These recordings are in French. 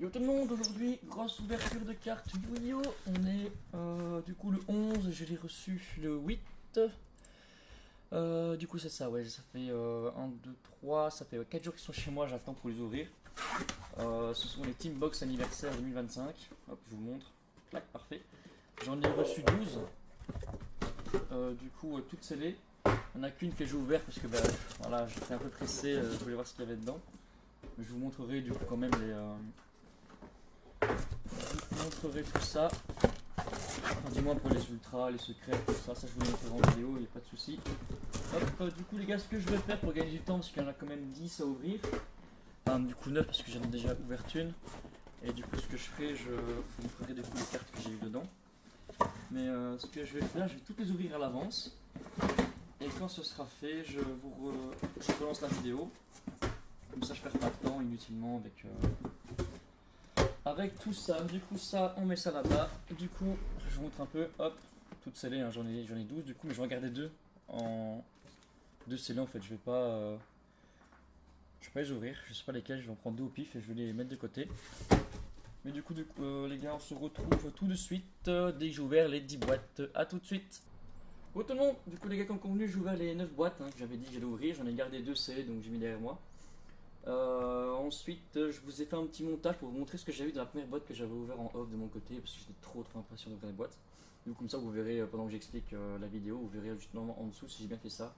Yo tout le monde, aujourd'hui, grosse ouverture de cartes Yu-Gi-Oh! On est du coup le 11, je l'ai reçu le 8. Du coup c'est ça, ouais, ça fait 1, 2, 3, ça fait 4 jours qu'ils sont chez moi, j'attends pour les ouvrir. Ce sont les Team Box anniversaire 2025, hop je vous montre, clac, parfait. J'en ai reçu 12, du coup toutes scellées. Il n'y en a qu'une que j'ai ouverte parce que bah, voilà, j'étais un peu pressé, je voulais voir ce qu'il y avait dedans. Mais je vous montrerai du coup quand même les... je vous montrerai tout ça. Enfin, du moins pour les ultras, les secrets, tout ça, ça je vous le montrerai en vidéo, il n'y a pas de souci. Hop, du coup les gars, ce que je vais faire pour gagner du temps, parce qu'il y en a quand même 10 à ouvrir. Enfin, du coup 9 parce que j'en ai déjà ouvert une. Et du coup ce que je ferai, je vous montrerai du coup les cartes que j'ai eu dedans. Mais ce que je vais faire, je vais toutes les ouvrir à l'avance. Et quand ce sera fait, je relance la vidéo. Comme ça je perds pas de temps inutilement avec tout ça. Du coup ça, on met ça là-bas. Du coup, je vous montre un peu, hop, toutes scellées, hein, j'en ai 12 du coup, mais je vais en garder deux en... deux scellées en fait, je vais pas les ouvrir, je sais pas lesquelles, je vais en prendre deux au pif et je vais les mettre de côté. Mais du coup, les gars, on se retrouve tout de suite dès que j'ai ouvert les 10 boîtes. A tout de suite. Bon tout le monde, du coup les gars, comme convenu, j'ai ouvert les 9 boîtes que j'avais dit que j'allais ouvrir, j'en ai gardé deux scellées donc j'ai mis derrière moi. Ensuite, je vous ai fait un petit montage pour vous montrer ce que j'ai eu dans la première boîte que j'avais ouvert en off de mon côté parce que j'étais trop impressionné d'ouvrir les boîtes. Du coup, comme ça, vous verrez pendant que j'explique la vidéo, vous verrez justement en dessous si j'ai bien fait ça.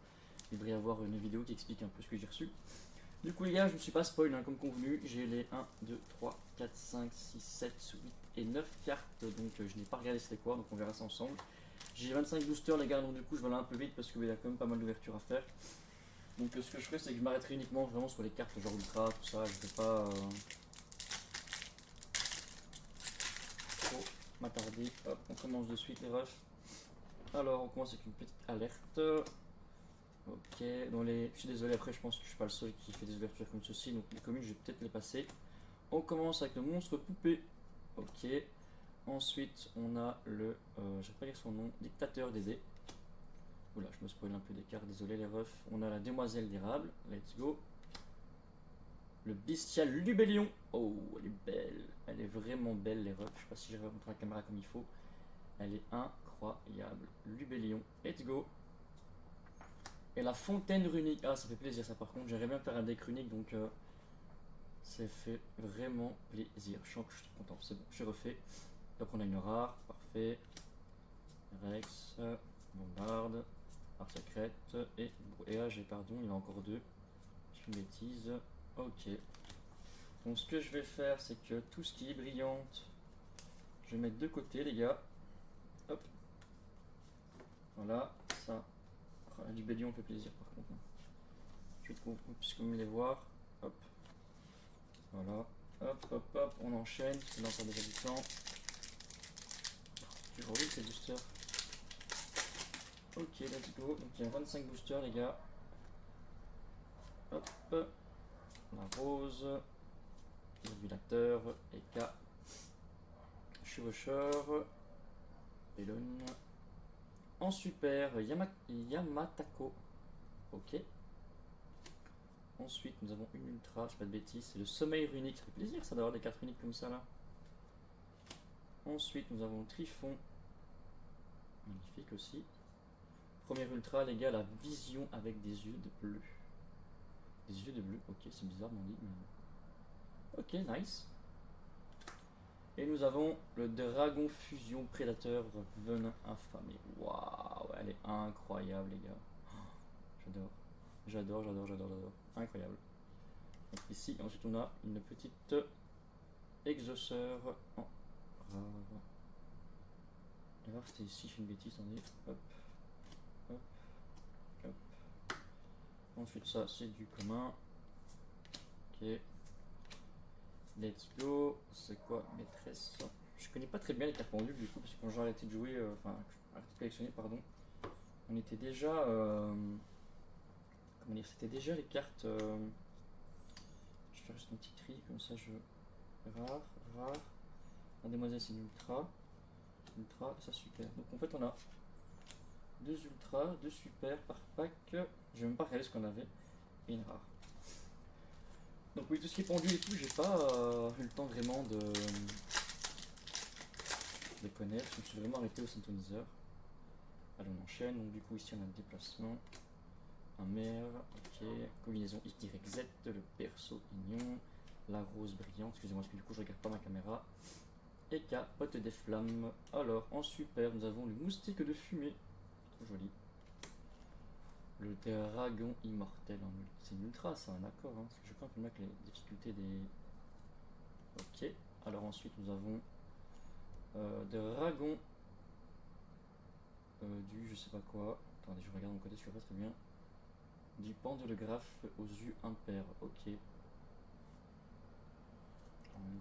Il devrait y avoir une vidéo qui explique un peu ce que j'ai reçu. Du coup, les gars, je me suis pas spoil comme convenu. J'ai les 1, 2, 3, 4, 5, 6, 7, 8 et 9 cartes. Donc, je n'ai pas regardé c'était quoi, donc on verra ça ensemble. J'ai 25 boosters, les gars, donc du coup, je vais aller un peu vite parce qu'il y a quand même pas mal d'ouvertures à faire. Donc ce que je ferai, c'est que je m'arrêterai uniquement vraiment sur les cartes genre ultra, tout ça, je ne vais pas trop m'attarder. Hop, on commence de suite les refs. Alors on commence avec une petite alerte. Ok, je suis désolé, après je pense que je suis pas le seul qui fait des ouvertures comme ceci, donc les communes je vais peut-être les passer. On commence avec le monstre poupée. Ok, ensuite on a le, je vais pas lire son nom, dictateur des dés. Oula, je me spoil un peu des cartes, désolé les refs. On a la demoiselle d'érable, let's go. Le bestial Lubellion. Oh, elle est belle. Elle est vraiment belle, les refs. Je sais pas si j'arrive à montrer la caméra comme il faut. Elle est incroyable. Lubellion, let's go. Et la fontaine runique. Ah, ça fait plaisir, ça par contre. J'aimerais bien faire un deck runique, donc ça fait vraiment plaisir. Je sens que je suis content. C'est bon, je refais. Donc on a une rare, parfait. Rex, bombarde, art secrète et brouillage. Et pardon, il y en a encore deux. Je fais une bêtise. Ok. Donc ce que je vais faire, c'est que tout ce qui est brillante, je vais mettre de côté, les gars. Hop. Voilà, ça. Oh, du bélion fait plaisir par contre. Je trouve, puisque vous me les voir. Hop. Voilà. Hop, hop, hop. On enchaîne, parce que là, ça a déjà du temps. Tu vois ces boosters. Ok, let's go. Donc il y a 25 boosters, les gars. Hop. La rose. Régulateur. Eka. Chevaucheur. Pélon. En super, Yamatako. Ok. Ensuite, nous avons une ultra, je sais pas de bêtises, c'est le sommeil runique. Ça fait plaisir ça d'avoir des cartes runiques comme ça là. Ensuite, nous avons Trifon. Magnifique aussi. Première ultra, les gars, la vision avec des yeux de bleu. Des yeux de bleu, ok, c'est bizarre mon dit. Mais... ok, nice. Et nous avons le dragon fusion prédateur venin infamé. Waouh, elle est incroyable, les gars. J'adore. J'adore. Incroyable. Donc ici, ensuite on a une petite exauceur en rare. La rare c'était ici, je fais une bêtise, attendez. Hop. Hop. Hop. Ensuite ça c'est du commun. Ok. Let's go. C'est quoi maîtresse? Je connais pas très bien les cartes pendules du coup parce que quand j'ai arrêté de jouer, enfin arrêté de collectionner pardon, on était déjà comment dire, c'était déjà les cartes je fais juste un petit tri comme ça je rare. La demoiselle c'est une ultra, et ça super. Donc en fait on a deux ultras, deux super par pack. Je vais même pas regarder ce qu'on avait et une rare. Donc oui, tout ce qui est pendule et tout, j'ai pas eu le temps vraiment de les connaître. Je me suis vraiment arrêté au synthoniseur. Allez, on enchaîne. Donc du coup, ici on a le déplacement. Un maire, ok. Combinaison XYZ, le perso ignon. La rose brillante, excusez-moi parce que du coup je regarde pas ma caméra. Et capote des flammes. Alors, en super, nous avons le moustique de fumée. Trop joli. Le dragon immortel. C'est une ultra ça, d'accord. Hein, parce que je crois un peu mieux que les difficultés des. Ok. Alors ensuite, nous avons dragon du je sais pas quoi. Attendez, je regarde de mon côté, je suis pas très bien. Du pendulographe aux yeux impairs. Ok.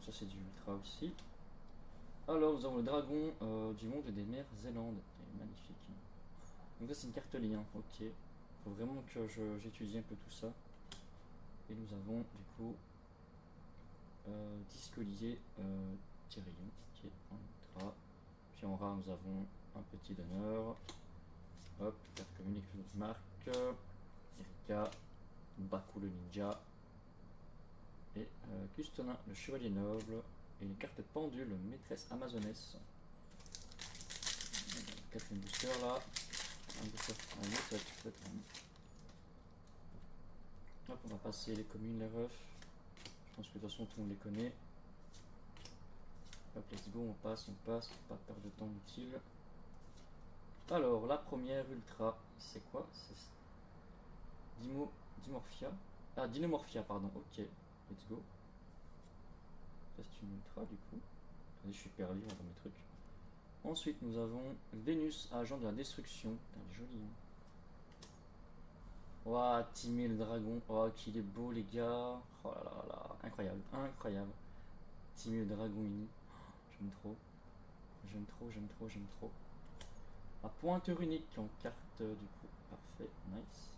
Ça, c'est du ultra aussi. Alors, nous avons le dragon du monde des mers Zélande. Magnifique. Donc, ça, c'est une carte lien. Ok. Faut vraiment que j'étudie un peu tout ça. Et nous avons du coup Discolier Tyrion. Ok, en ultra. Puis en rare, nous avons un petit donneur. Hop, carte commune, quelque chose de marque. Erika, Baku le ninja. Et Custonin, le chevalier noble. Et une carte pendule, maîtresse amazonesse. Quatrième booster là. Un booster, un autre, peut-être. Hop, on va passer les communes, les refs. Je pense que de toute façon tout le monde les connaît. Hop, let's go, on passe, pas de perdre de temps utile. Alors, la première ultra, c'est quoi? C'est Dimorphia. Ah, Dinomorphia, pardon, ok. Let's go. Ça, c'est une ultra du coup. Attendez, je suis perdu dans mes trucs. Ensuite, nous avons Vénus, agent de la destruction. Putain, il est joli, hein. Waouh, Timmy le dragon. Oh, qu'il est beau, les gars. Oh là là là, incroyable, incroyable. Timmy le dragon mini. J'aime trop. J'aime trop, j'aime trop, j'aime trop. À pointeur unique en carte du coup. Parfait, nice.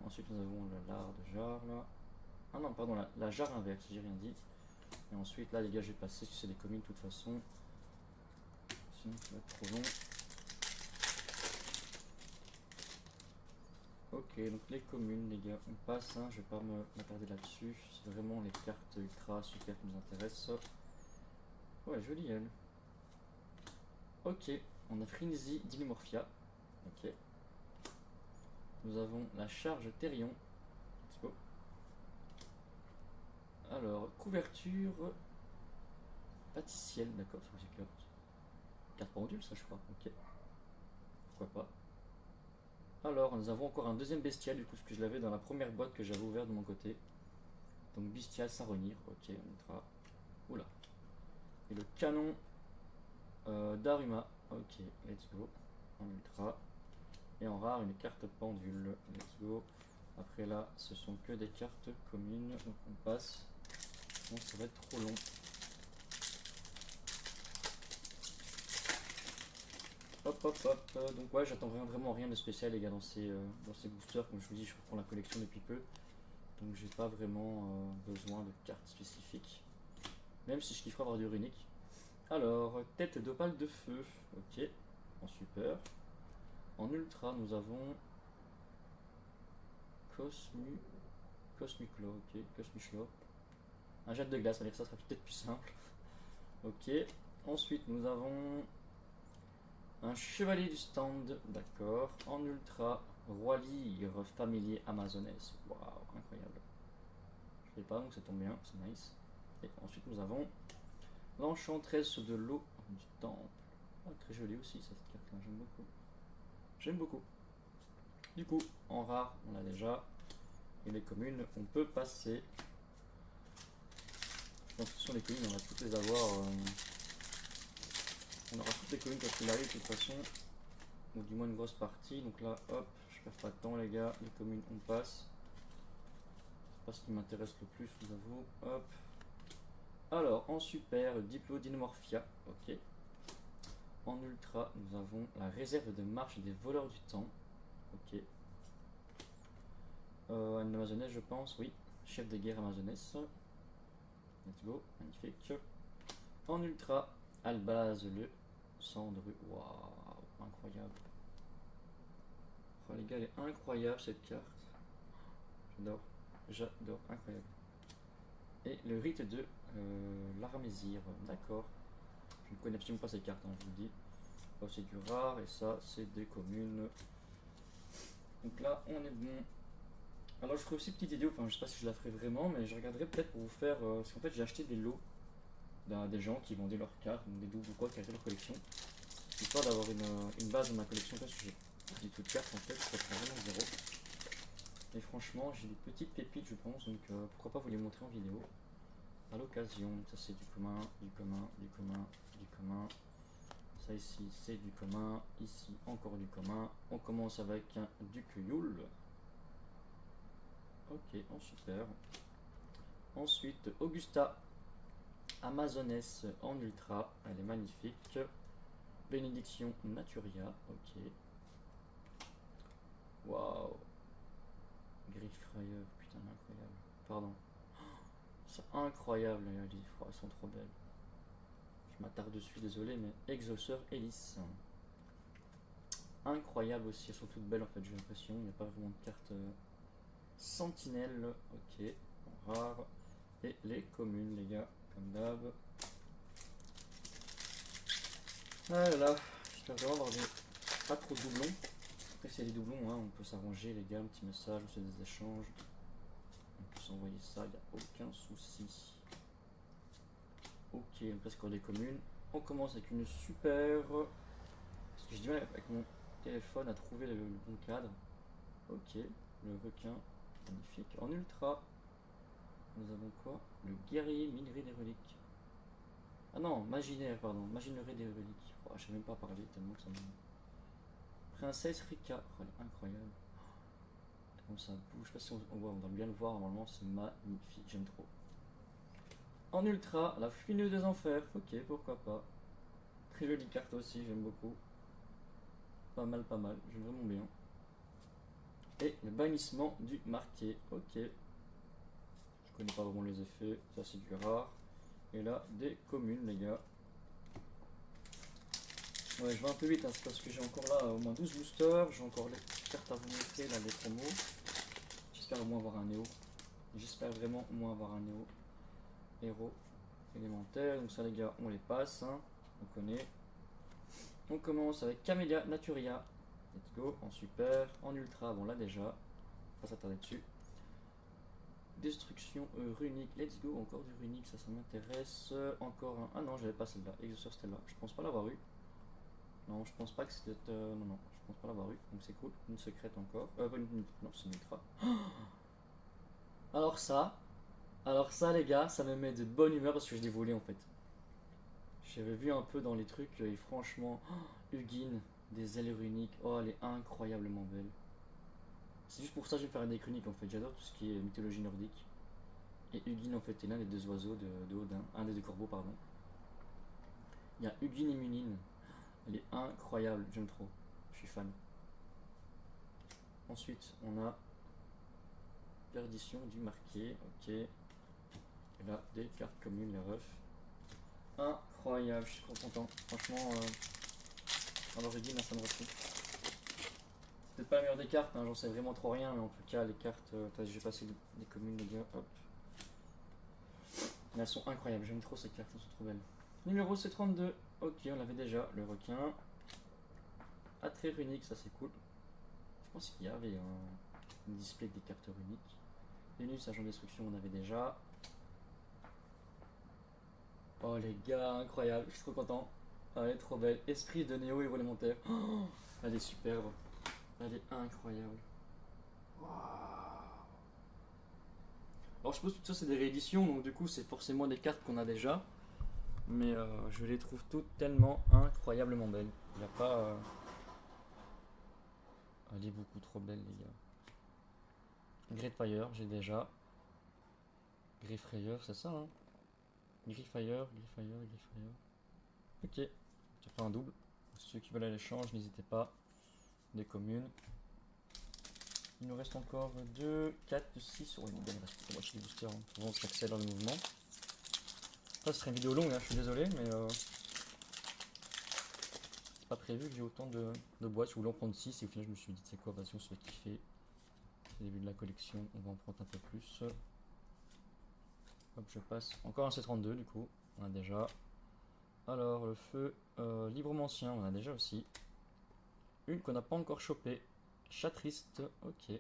Ensuite, nous avons le lard de jarre là. Ah non, pardon, la jarre inverse, j'ai rien dit. Et ensuite, là, les gars, je vais passer, c'est des communes de toute façon. Sinon, ça va être trop long. Ok, donc les communes, les gars, on passe, hein, je vais pas m'attarder là-dessus. C'est vraiment les cartes ultra super qui nous intéressent. Ouais, jolie elle. Ok, on a Frenzy d'Illimorphia. Ok. Nous avons la charge Therion. Let's go. Alors, couverture pâtissienne, d'accord, c'est j'ai carte. Carte pendule, ça je crois, ok. Pourquoi pas. Alors, nous avons encore un deuxième bestial, du coup, ce que je l'avais dans la première boîte que j'avais ouverte de mon côté. Donc, bestial Saronir, ok, on mettra. Oula. Et le canon d'Aruma, ok, let's go. En ultra. Et en rare, une carte pendule, let's go. Après là, ce sont que des cartes communes, donc on passe. Bon, ça va être trop long. Hop hop hop, donc ouais, j'attends vraiment rien de spécial les gars dans ces boosters. Comme je vous dis, je reprends la collection depuis peu. Donc j'ai pas vraiment besoin de cartes spécifiques. Même si je kifferais avoir du runique. Alors, tête d'opale de feu, ok, en super. En ultra, nous avons Cosmuclo, ok, Cosmuclo. Un jet de glace, on va dire que ça sera peut-être plus simple. Ok, ensuite nous avons un chevalier du stand, d'accord. En ultra, roi lyre, familier amazonesse. Waouh, incroyable. Je sais pas, donc ça tombe bien, c'est nice. Et ensuite nous avons l'enchantresse de l'eau du temple. Ah, très jolie aussi cette carte là, j'aime beaucoup. J'aime beaucoup. Du coup, en rare, on l'a déjà. Et les communes, on peut passer. Je pense que sur les communes, on va toutes les avoir. On aura toutes les communes quand il arrive de toute façon. Ou du moins une grosse partie. Donc là, hop, je perds pas de temps les gars. Les communes, on passe. C'est pas ce qui m'intéresse le plus, je vous avoue. Hop. Alors, en super, Diplodilomorphia. Ok. En ultra, nous avons la réserve de marche des voleurs du temps. Ok. Une amazonesse, je pense, oui. Chef de guerre amazonesse. Let's go, magnifique. En ultra, Albaz le cendreux. Waouh, incroyable. Oh les gars, elle est incroyable cette carte. J'adore, j'adore, incroyable. Et le rite de l'Armésir. D'accord. Je ne connais absolument pas ces cartes, hein, je vous le dis. Oh, c'est du rare et ça, c'est des communes. Donc là, on est bon. Alors, je ferai aussi une petite vidéo, enfin, je sais pas si je la ferai vraiment, mais je regarderai peut-être pour vous faire. Parce qu'en fait, j'ai acheté des lots des gens qui vendaient leurs cartes, donc des doubles ou quoi, qui avaient leur collection. Histoire d'avoir une base dans ma collection, parce que j'ai pas du tout de cartes en fait, je prends vraiment zéro. Et franchement, j'ai des petites pépites, je pense, donc pourquoi pas vous les montrer en vidéo à l'occasion. Ça, c'est du commun, du commun, du commun, du commun. Ça ici, c'est du commun. Ici, encore du commun. On commence avec un Duc Yule. Ok, en super. Ensuite, Augusta Amazoness en ultra. Elle est magnifique. Bénédiction Naturia. Ok. Waouh. Griffrayer. Putain, incroyable. Pardon. C'est incroyable, les livres. Elles sont trop belles. Je m'attarde dessus, désolé, mais Exauceur Hélice. Incroyable aussi, elles sont toutes belles en fait, j'ai l'impression. Il n'y a pas vraiment de carte sentinelle. Ok, rare. Et les communes, les gars, comme d'hab. Ah là là, j'espère vraiment avoir pas trop de doublons. Après, s'il y a des doublons, hein, on peut s'arranger, les gars. Un petit message, on fait des échanges. On peut s'envoyer ça, il n'y a aucun souci. Ok, on passe encore des communes. On commence avec une super. Parce que j'ai du mal avec mon téléphone à trouver le bon cadre. Ok, le requin, magnifique. En ultra, nous avons quoi? Le guerrier minerai des reliques. Ah non, maginaire, pardon, maginerie des reliques. Oh, je sais même pas parler tellement que ça me. Princesse Rika, oh, elle est incroyable. Comme ça bouge, je sais pas si on voit, on doit bien le voir, normalement c'est magnifique, j'aime trop. En ultra, la fineuse des enfers, ok, pourquoi pas. Très jolie carte aussi, j'aime beaucoup. Pas mal, j'aime vraiment bien. Et le bannissement du marqué, ok. Je connais pas vraiment les effets, ça c'est du rare. Et là, des communes, les gars. Ouais, je vais un peu vite, hein, c'est parce que j'ai encore là au moins 12 boosters. J'ai encore les cartes à vous montrer, là, les promos. J'espère au moins avoir un Néo. J'espère vraiment au moins avoir un Néo. Héros élémentaire. Donc ça, les gars, on les passe. Hein. On connaît. On commence avec Camélia Naturia. Let's go. En super. En ultra, bon là déjà. Pas s'attarder dessus. Destruction runique. Let's go. Encore du runique, ça m'intéresse. Encore un. Ah non, j'avais pas celle-là. Exauceur Stella. Je pense pas l'avoir eu. Non, je pense pas que c'était. Non, non, je pense pas l'avoir eu. Donc c'est cool. Une secrète encore. Non, c'est une ultra. Alors ça, les gars, ça me met de bonne humeur parce que je l'ai volé en fait. J'avais vu un peu dans les trucs et franchement, Hugin, des ailes runiques. Oh, elle est incroyablement belle. C'est juste pour ça que je vais faire un deck unique en fait. J'adore tout ce qui est mythologie nordique. Et Hugin en fait est l'un des deux oiseaux de Odin. Un des deux corbeaux, pardon. Il y a Hugin et Munin. Elle est incroyable, j'aime trop. Je suis fan. Ensuite, on a perdition du marqué. Ok. Et là, des cartes communes, les refs. Incroyable, je suis trop content. Franchement, à l'origine, ça me retrouve. C'est peut-être pas la meilleure des cartes, hein, j'en sais vraiment trop rien, mais en tout cas, les cartes. Je vais passer des communes, les gars. Hop. Mais elles sont incroyables, j'aime trop ces cartes, elles sont trop belles. Numéro C32. Ok, on l'avait déjà, le requin. Attrait runique, ça c'est cool. Je pense qu'il y avait un display des cartes runiques. Vénus, agent de destruction, on avait déjà. Oh les gars, incroyable, je suis trop content. Oh, elle est trop belle. Esprit de Néo héros élémentaire. Oh, elle est superbe. Elle est incroyable. Wow. Alors je suppose que tout ça c'est des rééditions, donc du coup c'est forcément des cartes qu'on a déjà. Mais je les trouve toutes tellement incroyablement belles. Il n'y a pas. Elle est beaucoup trop belle, les gars. Great Fire, j'ai déjà. Griffrayer, c'est ça, hein? Griffrayer. Ok, j'ai fait un double. Ceux qui veulent à l'échange, n'hésitez pas. Des communes. Il nous reste encore 2, 4, 6. Ouais, il reste pour acheter des boosters. Hein. Souvent, j'accélère le mouvement. Ça, ce serait une vidéo longue, hein, je suis désolé, mais c'est pas prévu que j'ai autant de boîtes. Je voulais en prendre 6 et au final, je me suis dit, c'est quoi, vas-y, on se fait kiffer. C'est le début de la collection, on va en prendre un peu plus. Hop, je passe. Encore un C32 du coup. On a déjà. Alors, le feu libromancien, on a déjà aussi. Une qu'on n'a pas encore chopée. Chat triste, ok.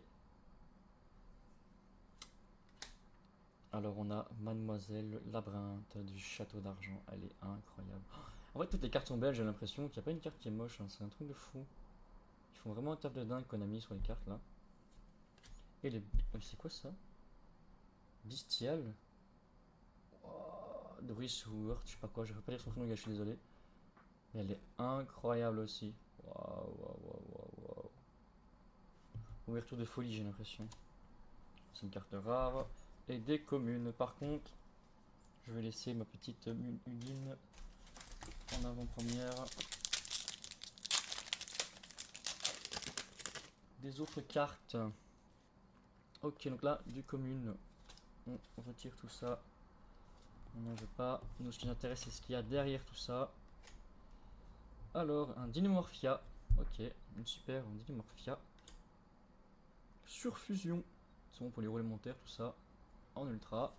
Alors, on a Mademoiselle Labyrinthe du Château d'Argent. Elle est incroyable. En fait, toutes les cartes sont belles, j'ai l'impression qu'il n'y a pas une carte qui est moche. Hein. C'est un truc de fou. Ils font vraiment un taf de dingue qu'on a mis sur les cartes là. Et les. C'est quoi ça? Bestial? Oh, Doris Wurt, je sais pas quoi, je vais pas lire son prénom, gars, je suis désolé. Mais elle est incroyable aussi. Waouh, waouh, waouh, waouh. Ouverture de folie, j'ai l'impression. C'est une carte rare. Et des communes. Par contre, je vais laisser ma petite Udine en avant-première. Des autres cartes. Ok, donc là, du commune. On retire tout ça. On n'en veut pas. Nous, ce qui nous intéresse, c'est ce qu'il y a derrière tout ça. Alors, un Dynamorphia. Ok, une super, un Dynamorphia. Surfusion. C'est bon pour les roues élémentaires, tout ça. En ultra.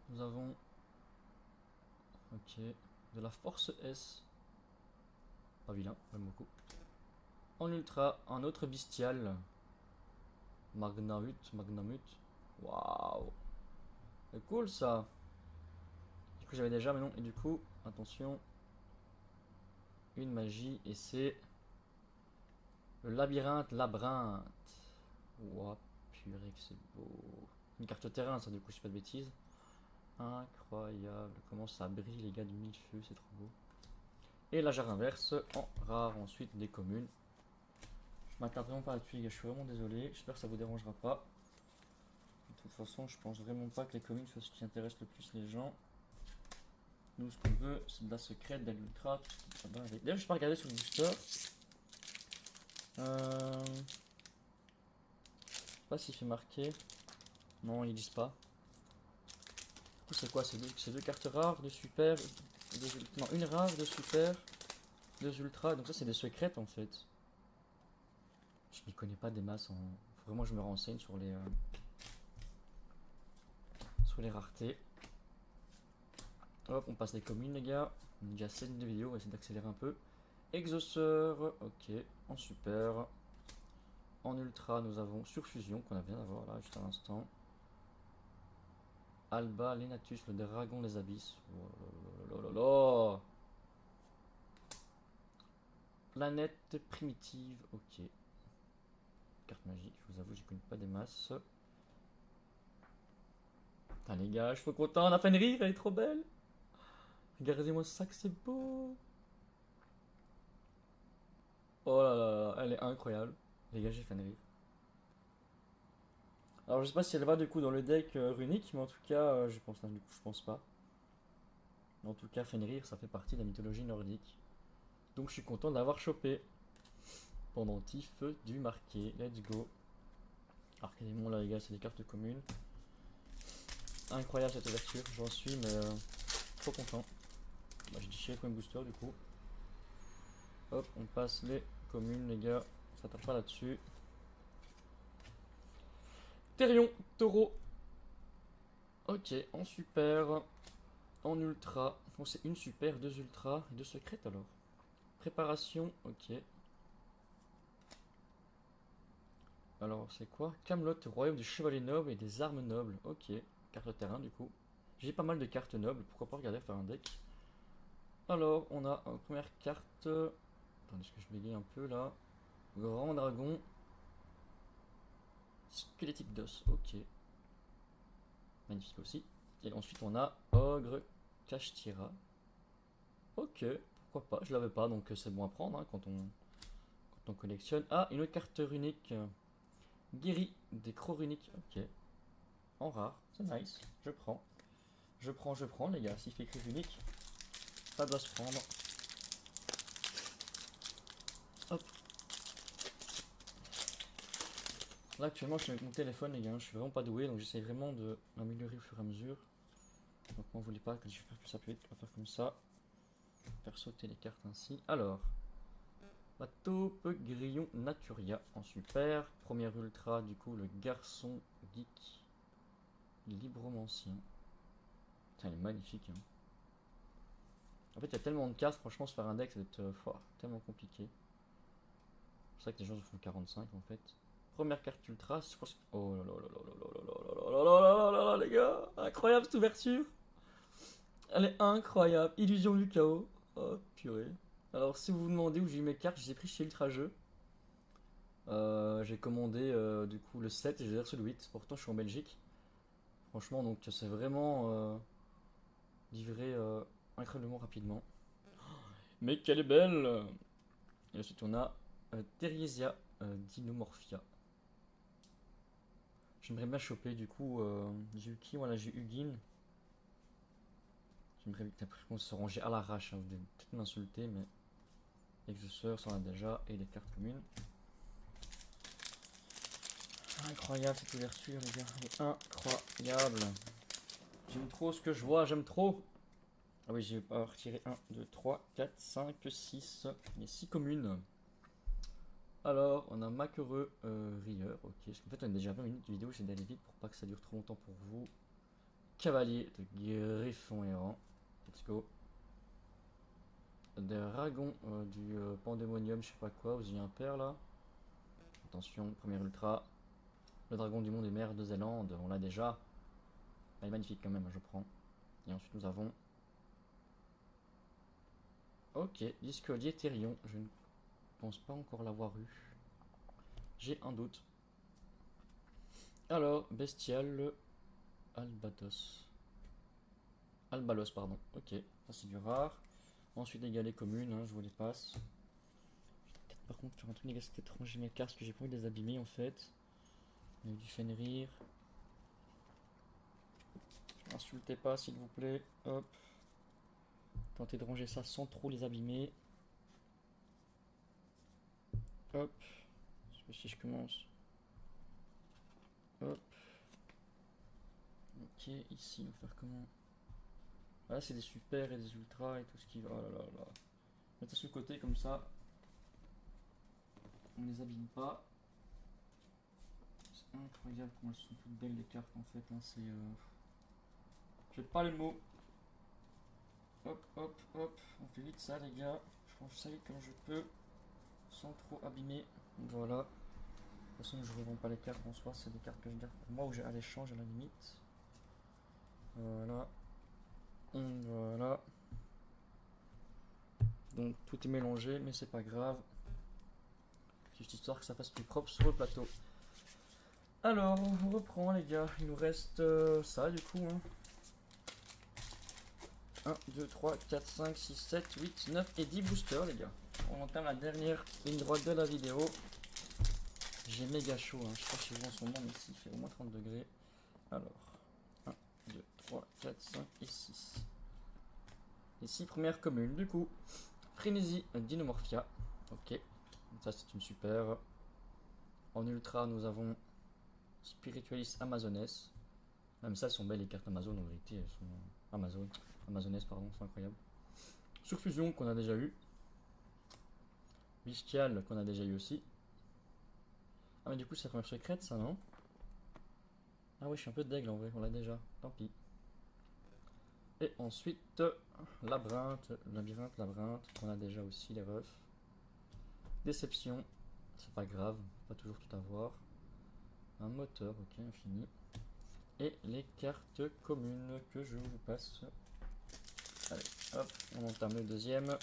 Nous avons. Ok. De la force S. Pas vilain, j'aime beaucoup. En ultra, un autre bestial. Magnamut. Waouh. C'est cool ça. Du coup, j'avais déjà, mais non. Et du coup, attention. Une magie. Et c'est. Le labyrinthe. Waouh, purée que c'est beau. Une carte terrain, ça, du coup, je sais pas de bêtises. Incroyable. Comment ça brille, les gars, du millefeuille, c'est trop beau. Et la jarre inverse en rare, ensuite des communes. Je m'attarde vraiment pas là-dessus, les gars, je suis vraiment désolé. J'espère que ça vous dérangera pas. De toute façon, je pense vraiment pas que les communes soient ce qui intéresse le plus les gens. Nous, ce qu'on veut, c'est de la secrète, de l'ultra, tout ce qui va avec. D'ailleurs, je peux regarder sur le booster. Je sais pas s'il fait marquer. Non, ils disent pas. Du coup, c'est quoi? C'est deux cartes rares, de super. Non, une rare, de super, deux ultras. Donc, ça, c'est des secrètes en fait. Je m'y connais pas des masses. Faut vraiment que je me renseigne sur les raretés. Hop, on passe les communes, les gars. On a déjà 7 de vidéo, on va essayer d'accélérer un peu. Exauceur, ok, en super. En ultra, nous avons Surfusion, qu'on a bien d'avoir là, juste à l'instant. Alba, Lenatus, le dragon des abysses. Oh là là là là. Planète primitive, ok. Carte magique, je vous avoue, j'y connais pas des masses. Putain, les gars, je suis trop content, on a fait une rire, elle est trop belle. Regardez-moi ça, que c'est beau. Oh là là, elle est incroyable. Les gars, j'ai fait une rire. Alors, je sais pas si elle va du coup dans le deck runique, mais en tout cas, je pense, du coup, je pense pas. En tout cas, Fenrir, ça fait partie de la mythologie nordique. Donc, je suis content d'avoir chopé. Pendentif du marqué. Let's go. Arcadémon, là, les gars, c'est des cartes communes. Incroyable cette ouverture, j'en suis, mais trop content. Bah, j'ai déchiré Coin Booster du coup. Hop, on passe les communes, les gars. Ça tape pas là-dessus. Therion, taureau. Ok, en super. En ultra. Bon, c'est une super, deux ultras et deux secrètes alors. Préparation, ok. Alors, c'est quoi? Camelot, royaume du chevalier noble et des armes nobles. Ok, carte terrain du coup. J'ai pas mal de cartes nobles, pourquoi pas regarder faire un deck. Alors, on a une première carte. Attendez, est-ce que je bégaye un peu là? Grand dragon. Squelettique d'os, ok. Magnifique aussi. Et ensuite, on a Ogre Kashtira. Ok, pourquoi pas, je l'avais pas, donc c'est bon à prendre hein, quand on collectionne. Ah, une autre carte runique. Guéri des crocs runiques, ok. En rare, c'est nice, je prends. Je prends les gars, s'il fait écrit unique, ça doit se prendre. Hop. Là actuellement je suis avec mon téléphone les gars, je suis vraiment pas doué donc j'essaie vraiment de m'améliorer au fur et à mesure. Donc m'en voulez pas que je vais faire plus rapide, on va faire comme ça. Faire sauter les cartes ainsi. Alors, la taupe grillon Naturia en super. Première ultra du coup le garçon geek. Libromancien. Putain, il est magnifique. Hein. En fait, il y a tellement de cartes, franchement, se faire un deck, ça va être tellement compliqué. C'est vrai que les gens se font 45 en fait. Première carte ultra, je pense que... Oh là là là là là là là là là là là là là les gars. Incroyable cette ouverture. Elle est incroyable. Illusion du chaos. Oh purée. Alors si vous vous demandez où j'ai eu mes cartes, je les ai pris chez Ultra Jeux. J'ai commandé du coup le 7 et j'ai reçu le 8. Pourtant je suis en Belgique. Franchement donc c'est vraiment livré incroyablement rapidement. Mais qu'elle est belle. Et ensuite on a Thérésia Dinomorphia. J'aimerais bien choper du coup. J'ai eu qui? Voilà, j'ai eu Hugin. J'aimerais bien qu'on se ranger à l'arrache. Hein. Vous devez peut-être m'insulter, mais. Exauceur, ça en a déjà. Et les cartes communes. Incroyable cette ouverture, les gars. Elle est incroyable. J'aime trop ce que je vois, j'aime trop. Ah oui, j'ai retiré 1, 2, 3, 4, 5, 6. Il y a 6 communes. Alors, on a Macquereux Rieur, ok. Parce qu'en fait, on a déjà 20 minutes de vidéo, j'ai d'aller vite pour pas que ça dure trop longtemps pour vous. Cavalier de Griffon errant, let's go. Dragon du Pandémonium, je sais pas quoi, vous y a un père là. Attention, première ultra. Le dragon du monde et mer de Zélande, on l'a déjà. Elle est magnifique quand même, je prends. Et ensuite, nous avons. Ok, Discolier Thérion, je ne pense pas encore l'avoir eu. J'ai un doute. Alors, Bestial Albatos. Albalos, pardon. Ok, ça c'est du rare. Ensuite, les galets communes, hein, je vous les passe. Peut-être par contre faire un truc, les gars, c'est peut-être ranger mes cartes, parce que j'ai pas envie de les abîmer en fait. Il y a du Fenrir. Insultez pas, s'il vous plaît. Hop. Tentez de ranger ça sans trop les abîmer. Hop. Si je commence. Hop. Ok, ici, on va faire comment? Là, c'est des super et des ultras et tout ce qui va. Oh là là là. Mettez ça sur le côté comme ça. On les abîme pas. C'est incroyable comment elles sont toutes belles les cartes en fait. Hein. C'est. J'ai pas les mots. Hop, hop, hop. On fait vite ça, les gars. Je range ça vite comme je peux. Sans trop abîmer. Voilà. De toute façon, je ne revends pas les cartes en soi. C'est des cartes que je garde pour moi ou j'ai à l'échange à la limite. Voilà. Voilà. Donc tout est mélangé, mais c'est pas grave. Juste histoire que ça fasse plus propre sur le plateau. Alors, on reprend les gars. Il nous reste ça du coup. Hein. 1, 2, 3, 4, 5, 6, 7, 8, 9 et 10 boosters les gars. On entame la dernière ligne droite de la vidéo. J'ai méga chaud, hein. Je sais pas chez vous en ce moment, mais ici il fait au moins 30 degrés. Alors, 1, 2, 3, 4, 5 et 6. Les 6 premières communes du coup. Frénésie Dinomorphia. Ok, ça c'est une super. En ultra nous avons Spiritualis Amazones. Même ça elles sont belles les cartes Amazon en vérité, elles sont Amazones pardon, c'est incroyable. Surfusion qu'on a déjà eu. Bestial qu'on a déjà eu aussi. Ah mais du coup c'est la première secrète ça non? Ah ouais je suis un peu d'aigle en vrai, on l'a déjà, tant pis. Et ensuite labyrinthe, qu'on a déjà aussi les refs. Déception, c'est pas grave, pas toujours tout avoir. Un moteur, ok, infini. Et les cartes communes que je vous passe. Allez, hop, on entame le deuxième.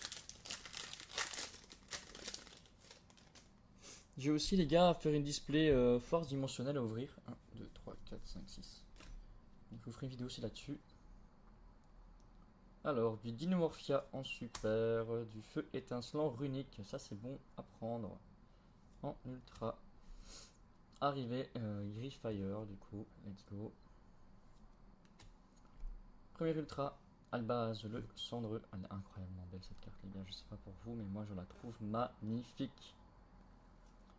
J'ai aussi les gars à faire une display force dimensionnelle à ouvrir. 1, 2, 3, 4, 5, 6. Donc je vous ferai une vidéo aussi là-dessus. Alors, du Dinomorphia en super, du feu étincelant runique, ça c'est bon à prendre. En ultra. Arrivé, Griffire du coup, let's go. Premier ultra, Albaz le cendreux. Elle est incroyablement belle cette carte les gars, je sais pas pour vous, mais moi je la trouve magnifique.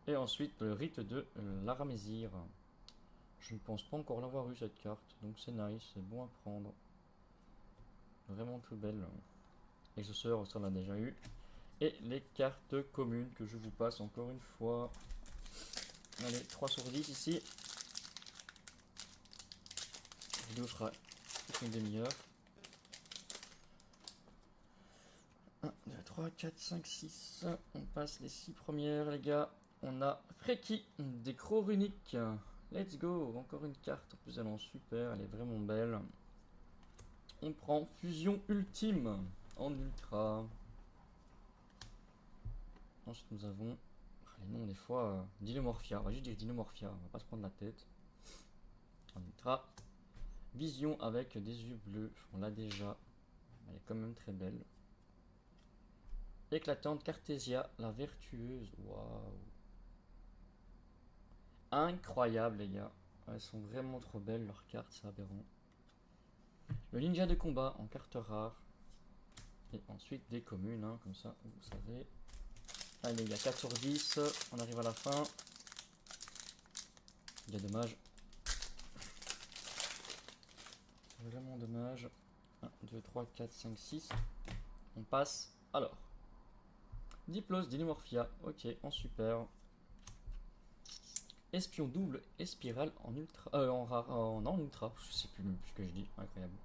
Et ensuite le rite de l'Aramésir. Je ne pense pas encore l'avoir eu cette carte, donc c'est nice, c'est bon à prendre. Vraiment tout belle. Exauceur, ça on l'a déjà eu. Et les cartes communes que je vous passe encore une fois. Allez, 3 sur 10 ici. vidéo fera toute une demi-heure. 1, 2, 3, 4, 5, 6. On passe les 6 premières, les gars. On a Freki, des crocs runiques. Let's go. Encore une carte. En plus, elle est en super. Elle est vraiment belle. On prend Fusion Ultime en ultra. Ensuite, nous avons les noms des fois. Dinomorphia. On va juste dire Dinomorphia. On va pas se prendre la tête. En ultra. Vision avec des yeux bleus. On l'a déjà. Elle est quand même très belle. Éclatante Cartésia, la vertueuse. Waouh. Incroyable, les gars. Elles sont vraiment trop belles, leurs cartes, c'est aberrant. Le ninja de combat en carte rare. Et ensuite des communes, hein, comme ça, vous savez. Allez, il y a 4 sur 10. On arrive à la fin. Il y a dommage. Vraiment dommage. 1, 2, 3, 4, 5, 6. On passe. Alors. Diplos, Dinomorphia. Ok, en super. Espion double et spirale en ultra. En rare. En ultra. Je sais plus ce que je dis. Incroyable.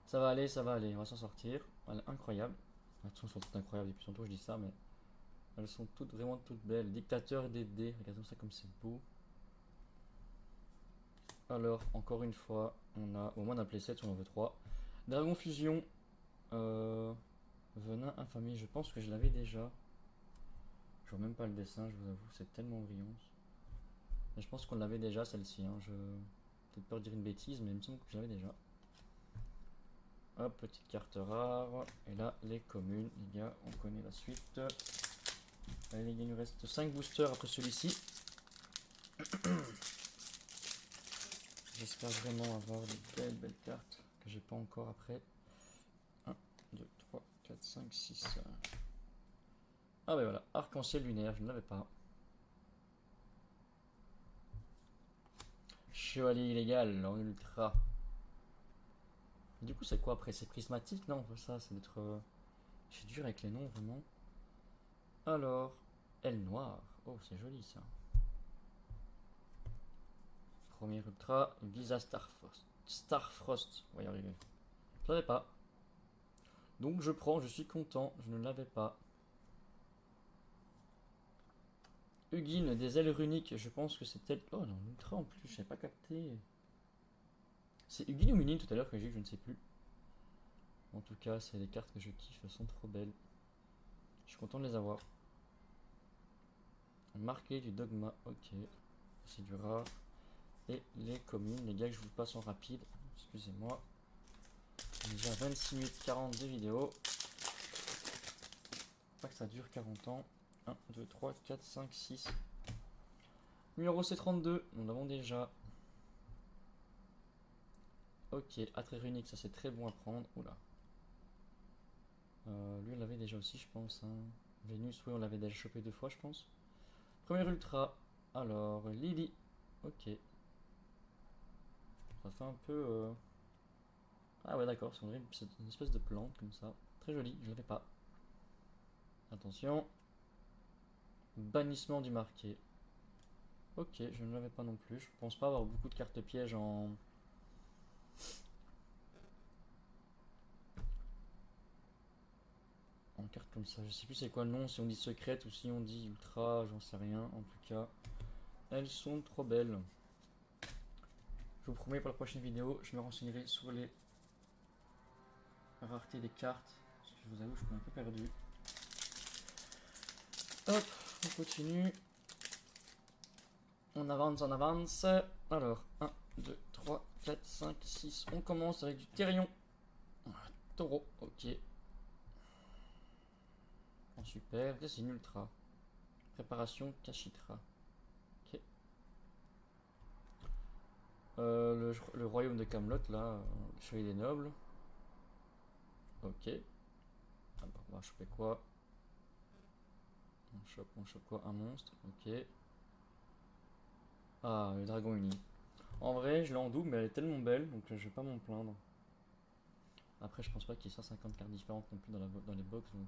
Ça va aller, ça va aller. On va s'en sortir. Voilà, incroyable. Elles sont toutes incroyables depuis tantôt, je dis ça, mais elles sont toutes vraiment toutes belles. Dictateur des dés. Regardons ça comme c'est beau. Alors, encore une fois, on a. Au moins, on a play 7, on en veut 3. Dragon Fusion. Venin infamie. Je pense que je l'avais déjà. Je vois même pas le dessin, je vous avoue. C'est tellement brillant. Mais je pense qu'on l'avait déjà celle-ci. Hein. Je peut-être peur de dire une bêtise, mais il me semble que je l'avais déjà. Hop, petite carte rare. Et là, les communes, les gars, on connaît la suite. Allez, les gars, il nous reste 5 boosters après celui-ci. J'espère vraiment avoir de belles cartes que j'ai pas encore après. 1, 2, 3, 4, 5, 6. Ah, ben voilà, arc-en-ciel lunaire, je ne l'avais pas. Chevalier illégal en ultra. Du coup, c'est quoi après? C'est prismatique? Non, ça, c'est d'être. Je suis dur avec les noms, vraiment. Alors, aile noire. Oh, c'est joli ça. Premier ultra, Visa Starfrost. Starfrost, on va y arriver. Je l'avais pas. Donc je prends, je suis content, je ne l'avais pas. Hugin, des ailes runiques, je pense que c'est peut-être. Oh non, ultra en plus, je n'avais pas capté. C'est Hugin ou Munin tout à l'heure que j'ai eu, je ne sais plus. En tout cas, c'est des cartes que je kiffe, elles sont trop belles. Je suis content de les avoir. Marqué du dogma, ok. C'est du rare. Et les communes, les gars, que je vous passe en rapide. Excusez-moi. Déjà 26 minutes 40 de vidéo. Pas que ça dure 40 ans. 1, 2, 3, 4, 5, 6. Numéro C32, nous l'avons déjà. Ok, attrait runique, ça c'est très bon à prendre. Oula. Lui on l'avait déjà aussi, je pense. Hein. Vénus, oui, on l'avait déjà chopé 2 fois, je pense. Premier ultra. Alors, Lily. Ok. Ça fait un peu. Ah ouais, d'accord, c'est une espèce de plante comme ça. Très joli, je l'avais pas. Attention. Bannissement du marqué. Ok, je ne l'avais pas non plus. Je pense pas avoir beaucoup de cartes pièges en carte comme ça. Je sais plus c'est quoi le nom, si on dit secrète ou si on dit ultra, j'en sais rien. En tout cas, elles sont trop belles. Je vous promets pour la prochaine vidéo, je me renseignerai sur les raretés des cartes. Parce que je vous avoue, je suis un peu perdu. Hop, on continue. On avance, on avance. Alors, 1, 2, 3, 4, 5, 6. On commence avec du Therion. Taureau, ok. En super, c'est une ultra. Préparation Kashitra. Ok. Le royaume de Camelot, là, le chevalier des nobles. Ok. Alors, on va choper quoi? On chope quoi? Un monstre, ok. Ah, le dragon uni. En vrai, je l'ai en double, mais elle est tellement belle, donc je vais pas m'en plaindre. Après, je pense pas qu'il y ait 150 cartes différentes non plus dans les box, donc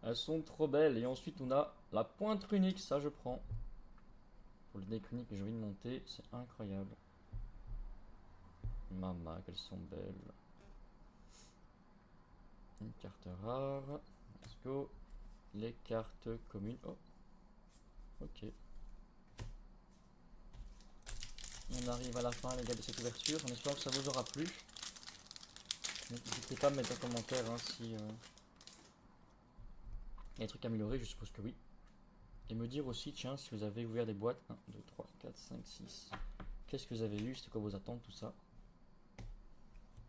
elles sont trop belles. Et ensuite, on a la pointe runique, ça je prends. Pour le deck unique que j'ai envie de monter, c'est incroyable. Mama, qu'elles sont belles. Une carte rare. Let's go. Les cartes communes. Oh, ok. On arrive à la fin, les gars, de cette ouverture. En espérant que ça vous aura plu. N'hésitez pas à me mettre en commentaire hein, si il y a des trucs à améliorer, je suppose que oui. Et me dire aussi, tiens, si vous avez ouvert des boîtes. 1, 2, 3, 4, 5, 6. Qu'est-ce que vous avez eu? C'était quoi vos attentes, tout ça?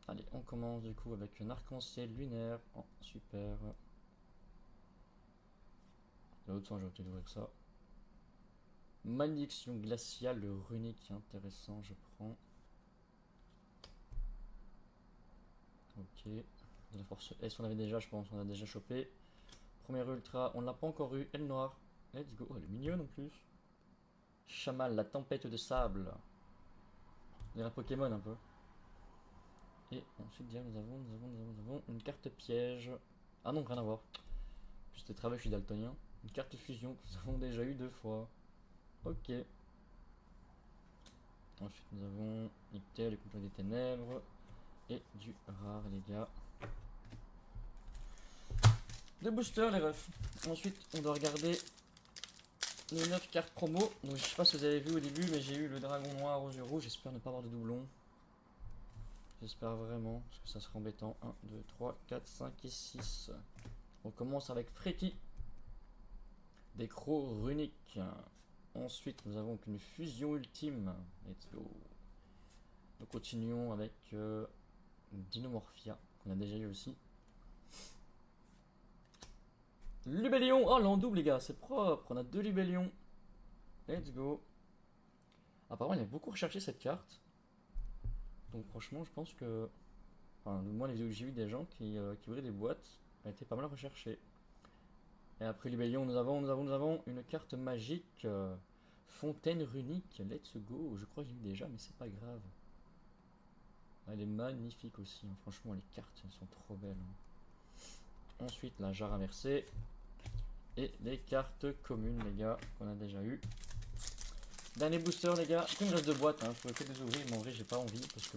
Allez, on commence du coup avec un arc-en-ciel lunaire. Oh, super. De l'autre sens, je vais peut-être ouvrir ça. Malédiction glaciale, le runique, intéressant, je prends. Ok. La force S, on avait déjà, je pense, on a déjà chopé. Première ultra, on l'a pas encore eu. Elle noire. Let's go. Oh, elle est mignonne en plus. Chamal, la tempête de sable. Il y a un Pokémon un peu. Et ensuite, nous avons une carte piège. Ah non, rien à voir. Juste travail, je suis daltonien. Une carte fusion que nous avons déjà eu 2 fois. Ok. Ensuite, nous avons Nictel, le complot des ténèbres. Et du rare, les gars. Deux boosters, les refs. Ensuite, on doit regarder les 9 cartes promo. Donc, je sais pas si vous avez vu au début, mais j'ai eu le dragon noir aux yeux rouges. J'espère ne pas avoir de doublon. J'espère vraiment, parce que ça serait embêtant. 1, 2, 3, 4, 5 et 6. On commence avec Freki. Des crocs runiques. Ensuite, nous avons une fusion ultime. Let's go. Nous continuons avec Dinomorphia, qu'on a déjà eu aussi. Lubellion. Oh, là en double, les gars, c'est propre. On a 2 Lubellion. Let's go. Apparemment, il a beaucoup recherché cette carte. Donc, franchement, je pense que. Enfin, moi, les vidéos que j'ai vu des gens qui ouvraient des boîtes a été pas mal recherché. Et après Libellion, nous avons une carte magique. Fontaine runique. Let's go. Je crois que j'ai eu déjà, mais c'est pas grave. Elle est magnifique aussi. Hein. Franchement, les cartes, elles sont trop belles. Hein. Ensuite, la jarre inversée. Et les cartes communes, les gars, qu'on a déjà eu. Dernier booster, les gars. Il me reste 2 boîtes. Hein. Je pourrais que les ouvrir, mais en vrai, j'ai pas envie. Parce que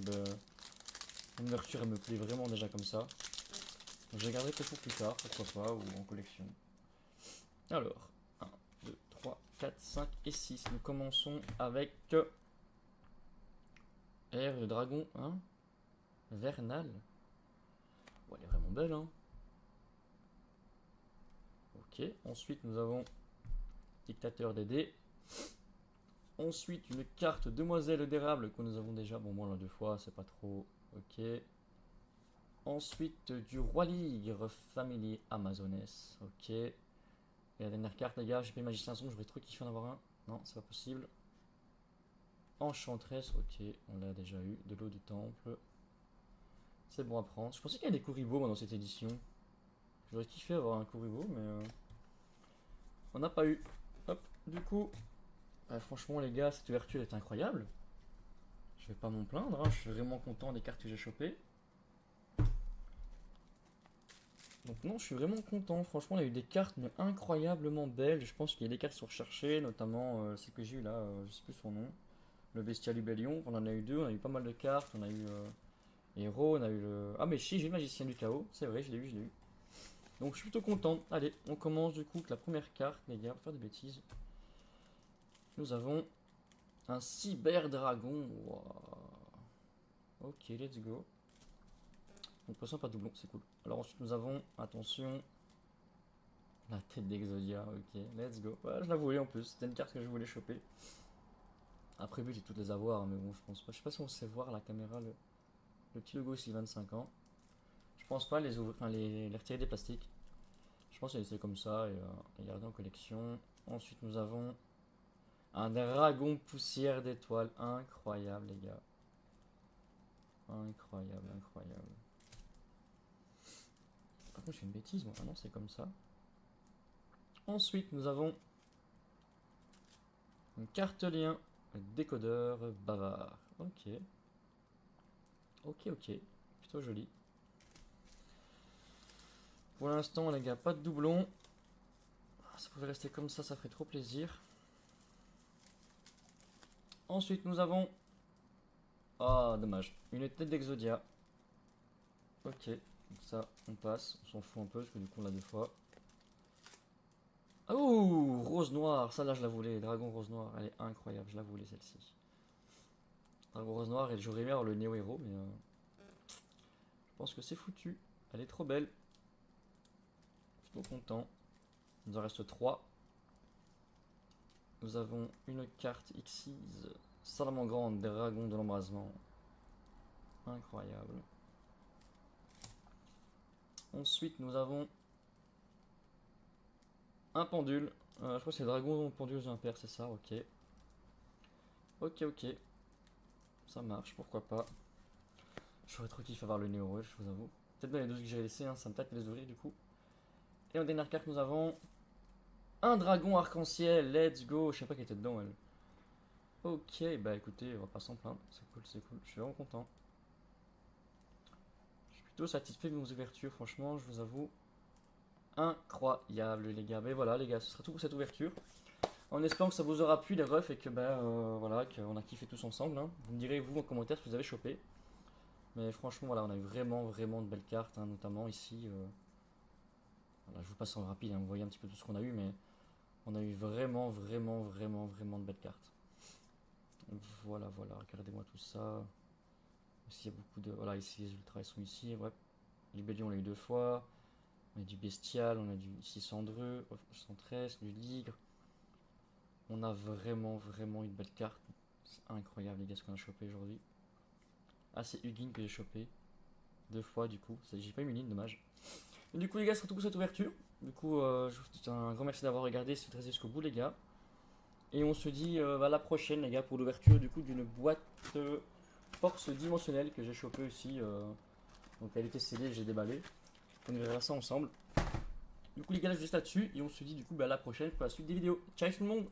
l'ouverture, elle me plaît vraiment déjà comme ça. Donc, je vais garder peut-être pour plus tard, pourquoi pas, ou en collection. Alors, 1, 2, 3, 4, 5 et 6. Nous commençons avec Air de dragon, hein, Vernal. Oh, elle est vraiment belle, hein. Ok, ensuite nous avons Dictateur des dés. Ensuite, une carte Demoiselle d'érable que nous avons déjà. Bon, moi, là, 2 fois, c'est pas trop. Ok. Ensuite, du Roi Ligre Family Amazones. Ok. Et la dernière carte, les gars, j'ai pris Magicien Sombre, j'aurais trop kiffé en avoir un. Non, c'est pas possible. Enchantress, ok, on l'a déjà eu. De l'eau du temple. C'est bon à prendre. Je pensais qu'il y avait des Kuribo dans cette édition. J'aurais kiffé avoir un Kuribo, mais on n'a pas eu. Hop, du coup, franchement, les gars, cette ouverture est incroyable. Je vais pas m'en plaindre, hein. Je suis vraiment content des cartes que j'ai chopées. Donc non, je suis vraiment content. Franchement, il y a eu des cartes mais incroyablement belles. Je pense qu'il y a des cartes qui sont recherchées, notamment celle que j'ai eu là, je sais plus son nom. Le Bestial Libellion, on en a eu 2, on a eu pas mal de cartes. On a eu Héros, on a eu le... Ah mais si, j'ai le Magicien du Chaos, c'est vrai, je l'ai eu. Donc je suis plutôt content. Allez, on commence du coup avec la première carte, les gars, pour faire des bêtises. Nous avons un Cyber Dragon. Wow. Ok, let's go. Donc pour l'instant, pas de doublon, c'est cool. Alors ensuite, nous avons, attention, la tête d'Exodia. Ok, let's go. Ouais, je la voulais en plus, c'était une carte que je voulais choper. Après, but, j'ai toutes les avoir, mais bon, je pense pas. Je sais pas si on sait voir à la caméra le petit logo ici, 25 ans. Je pense pas les ouvrir, enfin les retirer des plastiques. Je pense les laisser comme ça et les garder en collection. Ensuite, nous avons un dragon poussière d'étoiles. Incroyable, les gars. Incroyable, incroyable. Par contre, je fais une bêtise, moi. Ah non, c'est comme ça. Ensuite, nous avons une carte lien, décodeur bavard. Ok. Ok. Plutôt joli. Pour l'instant, les gars, pas de doublon. Ça pouvait rester comme ça ferait trop plaisir. Ensuite, nous avons Ah, dommage. Une tête d'Exodia. Ok, donc ça, on passe. On s'en fout un peu parce que du coup, on l'a 2 fois. Oh, rose noire. Ça, là, je la voulais. Dragon rose noire. Elle est incroyable. Je la voulais, celle-ci. Dragon rose noire. Et j'aurais aimé avoir le Néo Héros, mais je pense que c'est foutu. Elle est trop belle. Je suis trop content. Il nous en reste 3. Nous avons une carte Xyz. Salamandre, dragon de l'embrasement. Incroyable. Ensuite, nous avons un pendule. Je crois que c'est dragon pendule impair, c'est ça, ok. Ok. Ça marche, pourquoi pas. J'aurais trop kiffé avoir le Néo, je vous avoue. Peut-être dans les 12 que j'ai laissés, hein, ça me tâte de les ouvrir du coup. Et en dernière carte, nous avons un dragon arc-en-ciel. Let's go. Je sais pas qui était dedans, elle. Ok, bah écoutez, on va pas s'en plaindre. C'est cool. Je suis vraiment content. Je suis plutôt satisfait de nos ouvertures, franchement, je vous avoue. Incroyable, les gars. Mais voilà, les gars, ce sera tout pour cette ouverture. En espérant que ça vous aura plu, les refs, et que, voilà, qu'on a kiffé tous ensemble. Hein. Vous me direz, vous, en commentaire, ce que vous avez chopé. Mais franchement, voilà, on a eu vraiment de belles cartes, hein, notamment ici. Voilà, je vous passe en rapide, hein, vous voyez un petit peu tout ce qu'on a eu, mais on a eu vraiment de belles cartes. Voilà, regardez-moi tout ça. Ici, il y a beaucoup de. Voilà, ici, les ultras, ils sont ici. Ouais. Libellion, on l'a eu 2 fois. On a du bestial, on a du ici cendreux, 113, du ligre. On a vraiment une belle carte. C'est incroyable, les gars, ce qu'on a chopé aujourd'hui. Ah, c'est Hugin que j'ai chopé 2 fois, du coup. J'ai pas eu une ligne, dommage. Et du coup, les gars, ce sera tout pour cette ouverture. Du coup, je vous souhaite un grand merci d'avoir regardé, si vous êtes restés jusqu'au bout, les gars. Et on se dit à la prochaine, les gars, pour l'ouverture du coup d'une boîte force dimensionnelle que j'ai chopé aussi. Donc elle était scellée, j'ai déballé. On verra ça ensemble. Du coup, les gars, je vous laisse là-dessus. Et on se dit du coup à la prochaine pour la suite des vidéos. Ciao tout le monde!